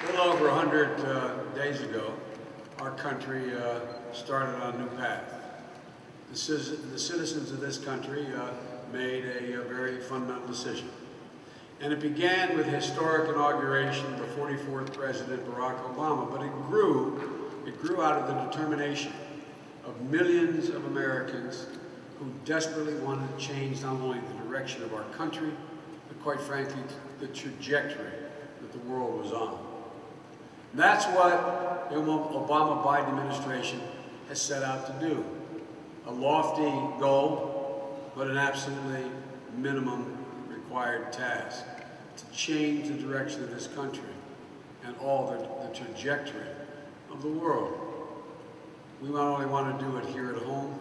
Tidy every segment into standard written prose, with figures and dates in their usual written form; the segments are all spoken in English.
A little over 100 days ago, our country started on a new path. The citizens of this country made a very fundamental decision. And it began with the historic inauguration of the 44th President, Barack Obama, but it grew out of the determination of millions of Americans who desperately wanted to change not only the direction of our country, but quite frankly, the trajectory that the world was on. And that's what the Obama-Biden administration has set out to do. A lofty goal, but an absolutely minimum required task to change the direction of this country and all the trajectory of the world. We not only want to do it here at home,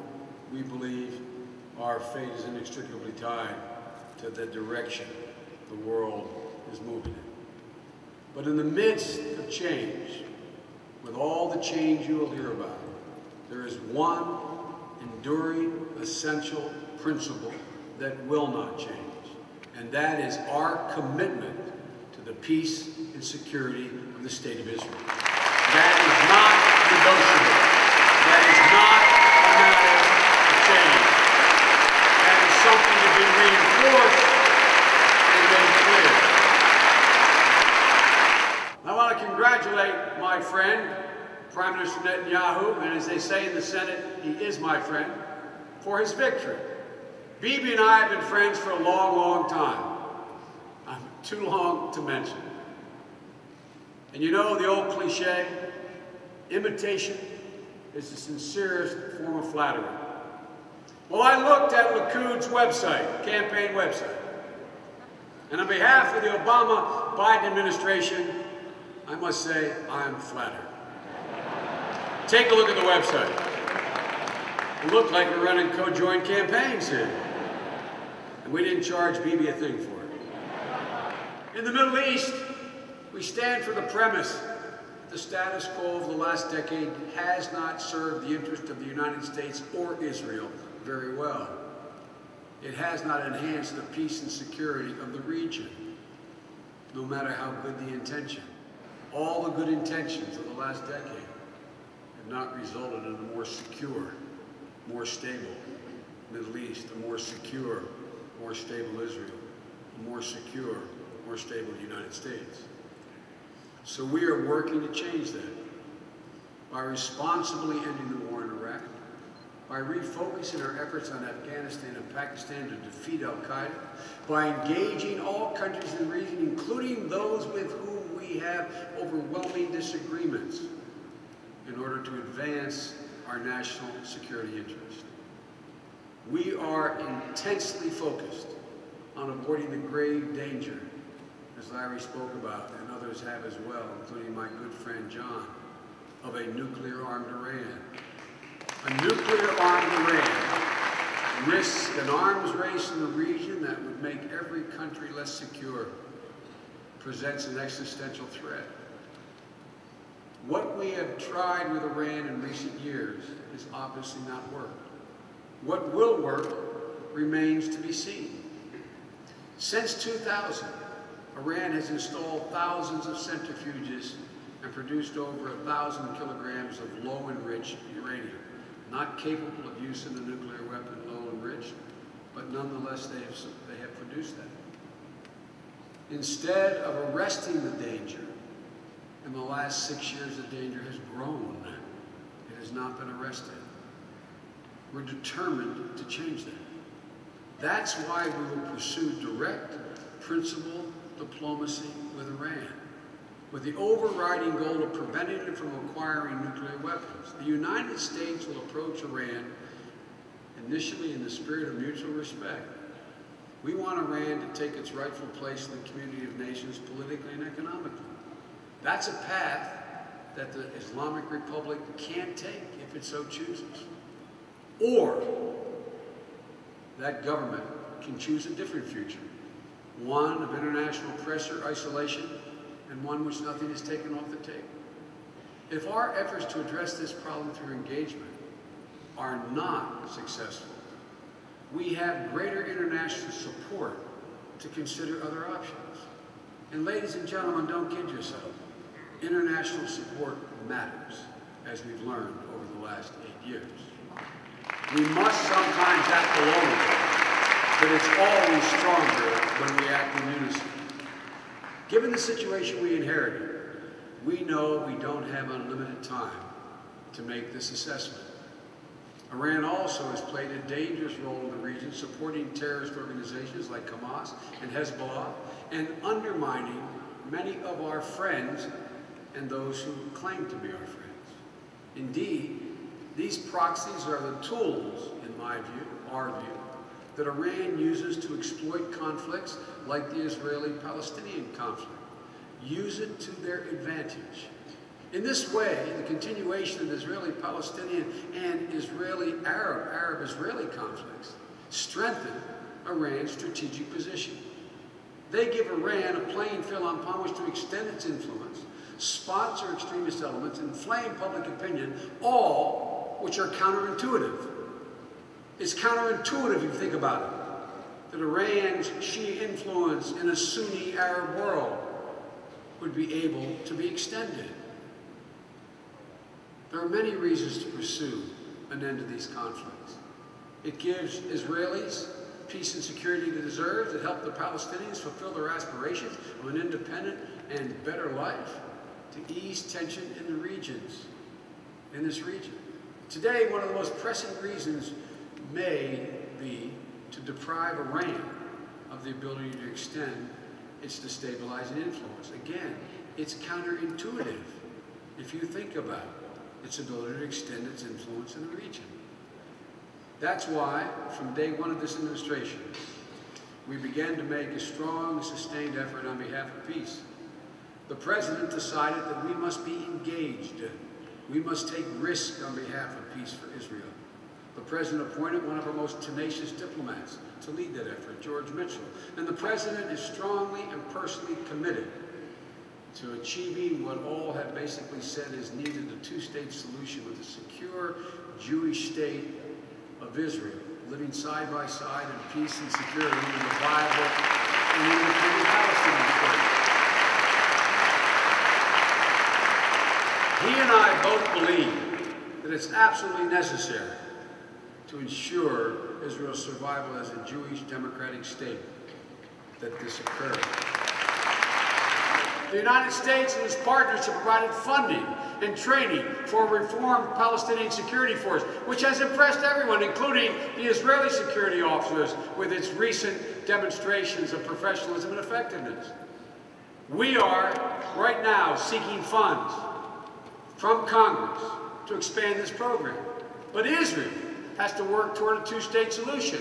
we believe our fate is inextricably tied to the direction the world is moving in. But in the midst of change, with all the change you will hear about, there is one enduring, essential principle that will not change, and that is our commitment to the peace and security of the State of Israel. That is not negotiable. That is not a matter of change. That is something to be reinforced and made clear. I want to congratulate my friend, Prime Minister Netanyahu, and as they say in the Senate, he is my friend, for his victory. Bibi and I have been friends for a long, long time. Too long to mention. And you know the old cliche, imitation is the sincerest form of flattery. Well, I looked at Likud's website, campaign website, and on behalf of the Obama-Biden administration, I must say I am flattered. Take a look at the website. It looked like we're running co-joint campaigns here. And we didn't charge Bibi a thing for it. In the Middle East, we stand for the premise that the status quo of the last decade has not served the interest of the United States or Israel very well. It has not enhanced the peace and security of the region, no matter how good the intention. All the good intentions of the last decade have not resulted in a more secure, more stable Middle East, a more secure, more stable Israel, a more secure, more stable United States. So we are working to change that by responsibly ending the war in Iraq, by refocusing our efforts on Afghanistan and Pakistan to defeat al-Qaeda, by engaging all countries in the region, including those with whom we have overwhelming disagreements, in order to advance our national security interest. We are intensely focused on avoiding the grave danger, as Larry spoke about, and others have as well, including my good friend John, of a nuclear-armed Iran. A nuclear-armed Iran risks an arms race in the region that would make every country less secure, presents an existential threat. What we have tried with Iran in recent years has obviously not worked. What will work remains to be seen. Since 2000, Iran has installed thousands of centrifuges and produced over 1,000 kilograms of low-enriched uranium, not capable of use in a nuclear weapon, low-enriched, but nonetheless they have produced that. Instead of arresting the danger, in the last 6 years the danger has grown. It has not been arrested. We're determined to change that. That's why we will pursue direct, principled diplomacy with Iran, with the overriding goal of preventing it from acquiring nuclear weapons. The United States will approach Iran initially in the spirit of mutual respect. We want Iran to take its rightful place in the community of nations politically and economically. That's a path that the Islamic Republic can't take if it so chooses. Or that government can choose a different future, one of international pressure, isolation, and one which nothing is taken off the table. If our efforts to address this problem through engagement are not successful, we have greater international support to consider other options. And ladies and gentlemen, don't kid yourself. international support matters, as we've learned over the last 8 years. We must sometimes act alone, but it's always stronger when we act in unison. Given the situation we inherited, we know we don't have unlimited time to make this assessment. Iran also has played a dangerous role in the region, supporting terrorist organizations like Hamas and Hezbollah, and undermining many of our friends and those who claim to be our friends. Indeed, these proxies are the tools, in my view, our view, that Iran uses to exploit conflicts like the Israeli-Palestinian conflict, use it to their advantage. In this way, the continuation of Israeli-Palestinian and Arab-Israeli conflicts strengthen Iran's strategic position. They give Iran a playing field upon which to extend its influence, sponsor extremist elements, inflame public opinion, all which are counterintuitive. It's counterintuitive if you think about it, that Iran's Shia influence in a Sunni Arab world would be able to be extended. There are many reasons to pursue an end to these conflicts. It gives Israelis peace and security they deserve. It helps the Palestinians fulfill their aspirations of an independent and better life, to ease tension in this region. Today, one of the most pressing reasons may be to deprive Iran of the ability to extend its destabilizing influence. Again, it's counterintuitive if you think about its ability to extend its influence in the region. That's why, from day one of this administration, we began to make a strong, sustained effort on behalf of peace. The President decided that we must be engaged. We must take risk on behalf of peace for Israel. The President appointed one of our most tenacious diplomats to lead that effort, George Mitchell. And the President is strongly and personally committed to achieving what all have basically said is needed, a two-state solution with a secure Jewish state of Israel, living side by side in peace and security in a viable and independent Palestinian state. He and I both believe that it's absolutely necessary to ensure Israel's survival as a Jewish democratic state that this occurs. The United States and its partners have provided funding and training for a reformed Palestinian security force, which has impressed everyone, including the Israeli security officers, with its recent demonstrations of professionalism and effectiveness. We are, right now, seeking funds from Congress to expand this program. But Israel has to work toward a two-state solution.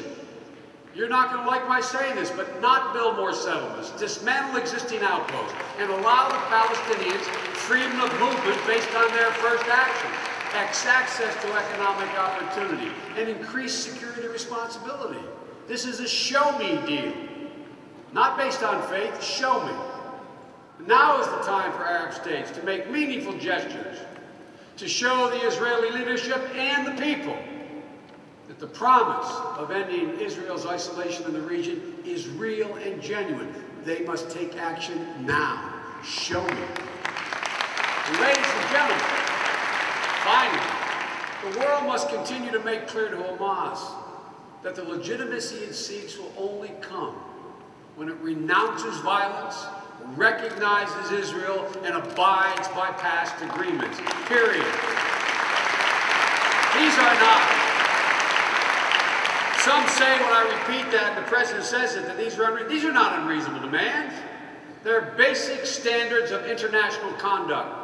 You're not going to like my saying this, but not build more settlements, dismantle existing outposts, and allow the Palestinians freedom of movement based on their first actions, access to economic opportunity, and increased security responsibility. This is a show-me deal, not based on faith, show me. Now is the time for Arab states to make meaningful gestures, to show the Israeli leadership and the people that the promise of ending Israel's isolation in the region is real and genuine. They must take action now. Show me. And ladies and gentlemen, finally, the world must continue to make clear to Hamas that the legitimacy it seeks will only come when it renounces violence, recognizes Israel, and abides by past agreements. Period. These are not. Some say when I repeat that, and the President says it, that these are not unreasonable demands. They're basic standards of international conduct.